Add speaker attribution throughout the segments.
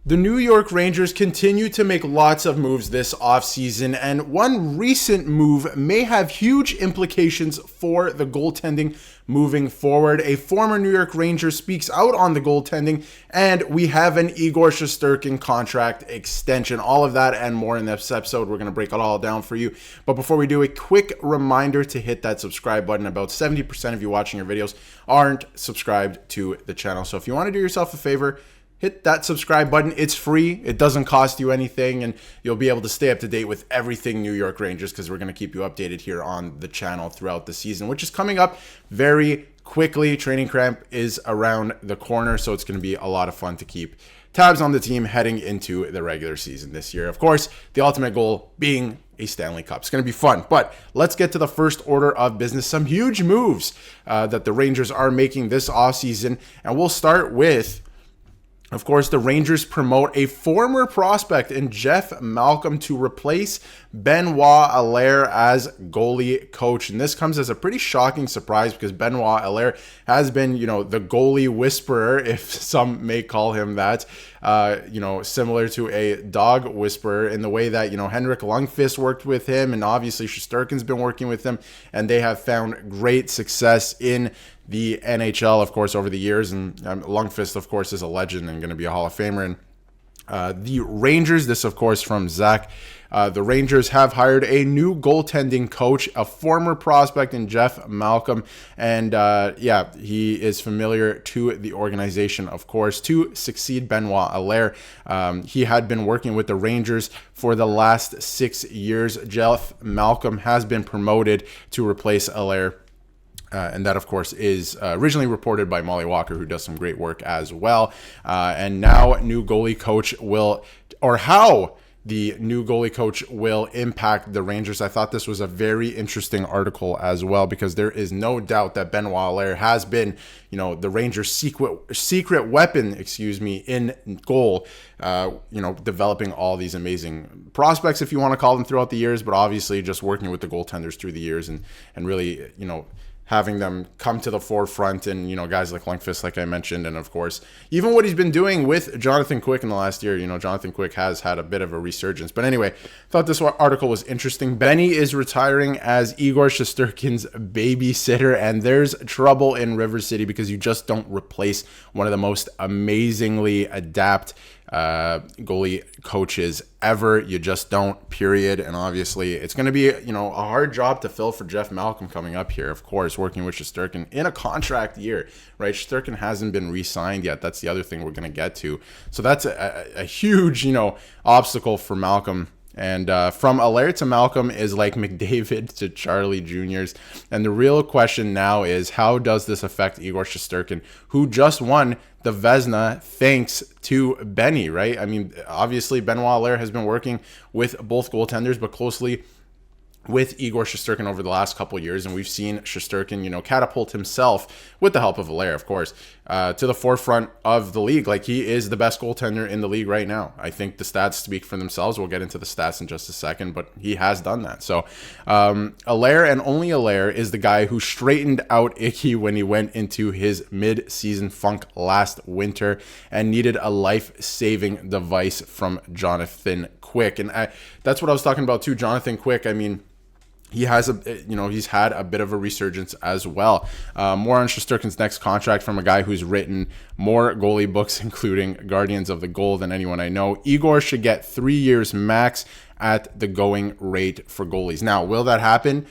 Speaker 1: The New York Rangers continue to make lots of moves this offseason, and one recent move may have huge implications for the goaltending moving forward. A former New York Ranger speaks out on the goaltending, and we have an Igor Shesterkin contract extension. All of that and more in this episode. We're going to break it all down for you. But before we do, a quick reminder to hit that subscribe button. About 70% of you watching your videos aren't subscribed to the channel. So if you want to do yourself a favor, hit that subscribe button. It's free. It doesn't cost you anything, and you'll be able to stay up to date with everything New York Rangers because we're going to keep you updated here on the channel throughout the season, which is coming up very quickly. Training camp is around the corner, so it's going to be a lot of fun to keep tabs on the team heading into the regular season this year. Of course, the ultimate goal being a Stanley Cup. It's going to be fun, but let's get to the first order of business. Some huge moves that the Rangers are making this offseason, and we'll start with, of course, the Rangers promote a former prospect in Jeff Malcolm to replace Benoit Allaire as goalie coach. And this comes as a pretty shocking surprise because Benoit Allaire has been, the goalie whisperer, if some may call him that, similar to a dog whisperer in the way that, Henrik Lundqvist worked with him, and obviously Shesterkin's been working with him, and they have found great success in the NHL, of course, over the years. And Lundqvist, of course, is a legend and going to be a Hall of Famer. And the Rangers, this, of course, from Zach, the Rangers have hired a new goaltending coach, a former prospect in Jeff Malcolm. And he is familiar to the organization, of course, to succeed Benoit Allaire. He had been working with the Rangers for the last 6 years. Jeff Malcolm has been promoted to replace Allaire. And that, of course, is originally reported by Molly Walker, who does some great work as well. And now new goalie coach how the new goalie coach will impact the Rangers. I thought this was a very interesting article as well, because there is no doubt that Benoit Allaire has been, the Rangers' secret weapon, in goal, developing all these amazing prospects, if you want to call them, throughout the years, but obviously just working with the goaltenders through the years and really, having them come to the forefront, and guys like Lundqvist, like I mentioned, and of course even what he's been doing with Jonathan Quick in the last year. Jonathan Quick has had a bit of a resurgence. But anyway, thought this article was interesting. Benny is retiring as Igor Shesterkin's babysitter, and there's trouble in River City because you just don't replace one of the most amazingly adept goalie coaches ever. You just don't, period. And obviously it's going to be, a hard job to fill for Jeff Malcolm coming up here, of course, working with Shesterkin in a contract year, right? Shesterkin hasn't been re-signed yet. That's the other thing we're going to get to. So that's a huge, obstacle for Malcolm. And from Allaire to Malcolm is like McDavid to Charlie Jr.'s. And the real question now is, how does this affect Igor Shesterkin, who just won the Vezina thanks to Benny, right? I mean, obviously Benoit Allaire has been working with both goaltenders, but closely with Igor Shesterkin over the last couple of years, and we've seen Shesterkin, catapult himself, with the help of Allaire, of course, to the forefront of the league. Like, he is the best goaltender in the league right now. I think the stats speak for themselves. We'll get into the stats in just a second, but he has done that. So Allaire, and only Allaire, is the guy who straightened out Icky when he went into his mid-season funk last winter and needed a life-saving device from Jonathan Quick. And that's what I was talking about too. Jonathan Quick, I mean, he has he's had a bit of a resurgence as well. More on Shesterkin's next contract from a guy who's written more goalie books, including Guardians of the Goal, than anyone I know. Igor should get 3 years max at the going rate for goalies. Now, will that happen?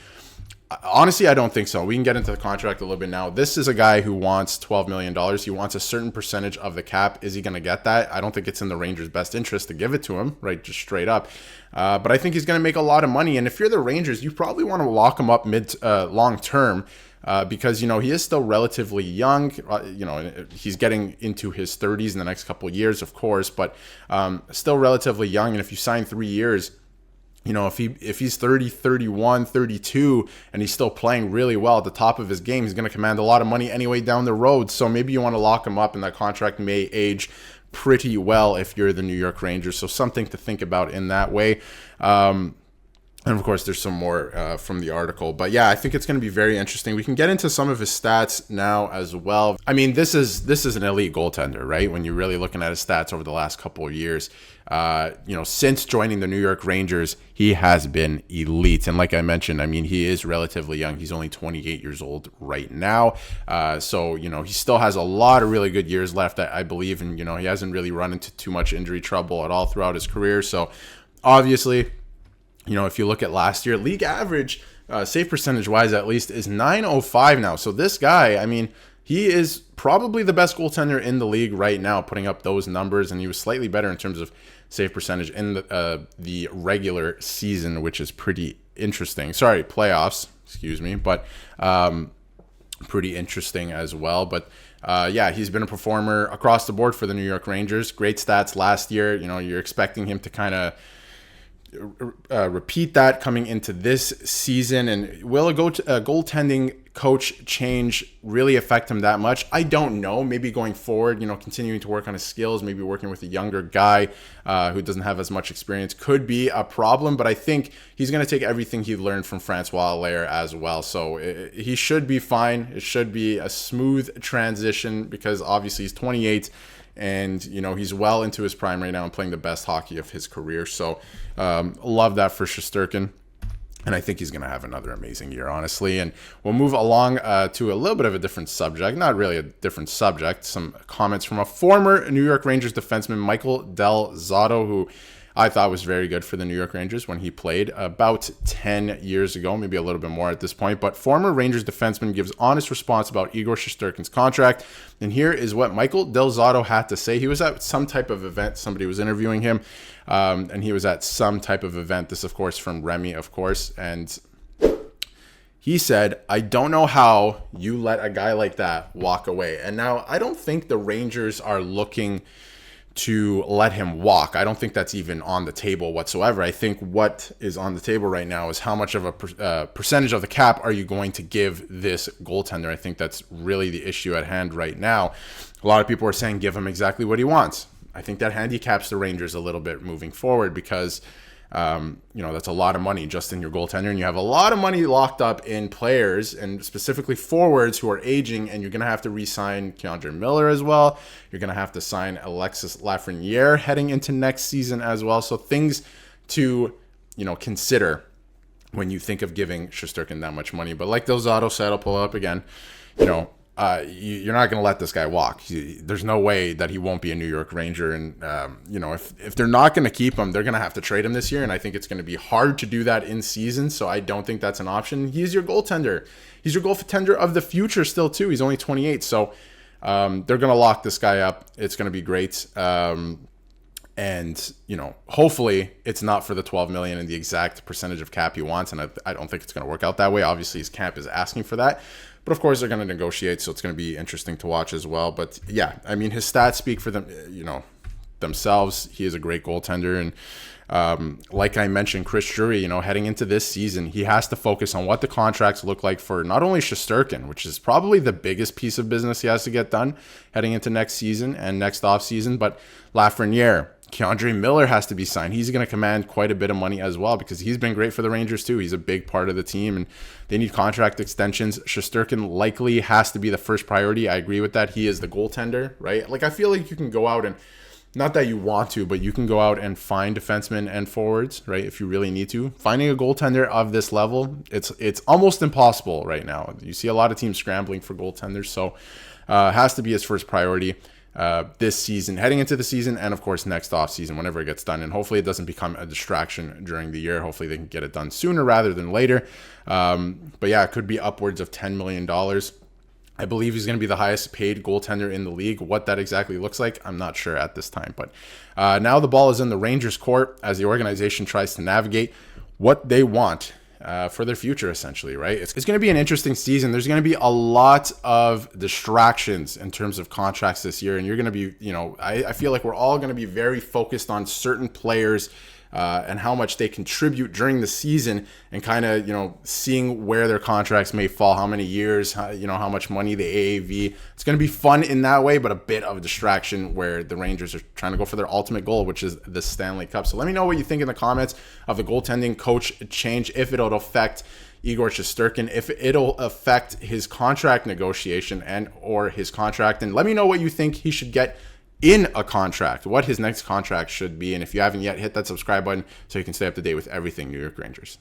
Speaker 1: Honestly, I don't think so. We can get into the contract a little bit now. This is a guy who wants $12 million. He wants a certain percentage of the cap. Is he going to get that? I don't think it's in the Rangers' best interest to give it to him, right? Just straight up. But I think he's going to make a lot of money. And if you're the Rangers, you probably want to lock him up long term. Because, he is still relatively young. He's getting into his 30s in the next couple of years, of course, but still relatively young. And if you sign 3 years, if he's 30, 31, 32, and he's still playing really well at the top of his game, he's going to command a lot of money anyway down the road. So maybe you want to lock him up, and that contract may age pretty well if you're the New York Rangers. So something to think about in that way. And of course, there's some more from the article. But yeah, I think it's going to be very interesting. We can get into some of his stats now as well. I mean, this is an elite goaltender, right? When you're really looking at his stats over the last couple of years, since joining the New York Rangers, he has been elite. And like I mentioned, I mean, he is relatively young. He's only 28 years old right now. So he still has a lot of really good years left, I believe. And, he hasn't really run into too much injury trouble at all throughout his career. So obviously, if you look at last year, league average, save percentage wise at least, is .905 now. So this guy, I mean, he is probably the best goaltender in the league right now, putting up those numbers, and he was slightly better in terms of save percentage in the regular season, which is pretty interesting. Sorry, playoffs, excuse me, but pretty interesting as well. But he's been a performer across the board for the New York Rangers. Great stats last year. You're expecting him to kind of repeat that coming into this season. And will a goaltending coach change really affect him that much? I don't know. Maybe going forward, continuing to work on his skills, maybe working with a younger guy who doesn't have as much experience could be a problem. But I think he's going to take everything he learned from Francois Allaire as well. So he should be fine. It should be a smooth transition because obviously he's 28. And, he's well into his prime right now and playing the best hockey of his career. So love that for Shesterkin. And I think he's going to have another amazing year, honestly. And we'll move along to a little bit of a different subject. Not really a different subject. Some comments from a former New York Rangers defenseman, Michael Del Zotto, who I thought was very good for the New York Rangers when he played about 10 years ago, maybe a little bit more at this point. But former Rangers defenseman gives honest response about Igor Shesterkin's contract. And here is what Michael Del Zotto had to say. He was at some type of event. Somebody was interviewing him, and he was at some type of event. This, of course, from Remy, of course. And he said, "I don't know how you let a guy like that walk away." And now I don't think the Rangers are looking to let him walk. I don't think that's even on the table whatsoever. I think what is on the table right now is how much of a percentage of the cap are you going to give this goaltender. I think that's really the issue at hand right now. A lot of people are saying give him exactly what he wants. I think that handicaps the Rangers a little bit moving forward because that's a lot of money just in your goaltender, and you have a lot of money locked up in players and specifically forwards who are aging, and you're going to have to re-sign Kreider Miller as well. You're going to have to sign Alexis Lafreniere heading into next season as well. So things to, consider when you think of giving Shesterkin that much money. But like Del Zotto said, I'll pull it up again, you're not going to let this guy walk. There's no way that he won't be a New York Ranger. And, if they're not going to keep him, they're going to have to trade him this year. And I think it's going to be hard to do that in season. So I don't think that's an option. He's your goaltender. He's your goaltender of the future still, too. He's only 28. So they're going to lock this guy up. It's going to be great. And, hopefully it's not for the $12 million and the exact percentage of cap he wants. And I don't think it's going to work out that way. Obviously, his camp is asking for that. But of course, they're going to negotiate, so it's going to be interesting to watch as well. But yeah, I mean, his stats speak for them, themselves. He is a great goaltender, and like I mentioned, Chris Drury, heading into this season, he has to focus on what the contracts look like for not only Shesterkin, which is probably the biggest piece of business he has to get done heading into next season and next offseason, but Lafreniere. Kreider Miller has to be signed. He's going to command quite a bit of money as well because he's been great for the Rangers too. He's a big part of the team and they need contract extensions. Shesterkin likely has to be the first priority. I agree with that. He is the goaltender, right? Like I feel like you can go out and, not that you want to, but you can go out and find defensemen and forwards, right? If you really need to. Finding a goaltender of this level, it's almost impossible right now. You see a lot of teams scrambling for goaltenders, so has to be his first priority. This season, heading into the season, and of course next off season whenever it gets done, and hopefully it doesn't become a distraction during the year. Hopefully they can get it done sooner rather than later. But yeah, it could be upwards of $10 million. I believe he's going to be the highest paid goaltender in the league. What that exactly looks like, I'm not sure at this time. But now the ball is in the Rangers' court as the organization tries to navigate what they want for their future, essentially, right? It's going to be an interesting season. There's going to be a lot of distractions in terms of contracts this year. And you're going to be, I feel like we're all going to be very focused on certain players and how much they contribute during the season, and kind of, seeing where their contracts may fall, how many years, how much money, the AAV. It's going to be fun in that way, but a bit of a distraction where the Rangers are trying to go for their ultimate goal, which is the Stanley Cup. So let me know what you think in the comments of the goaltending coach change, if it'll affect Igor Shesterkin, if it'll affect his contract negotiation and or his contract. And let me know what you think he should get in a contract, what his next contract should be. And if you haven't yet, hit that subscribe button so you can stay up to date with everything New York Rangers.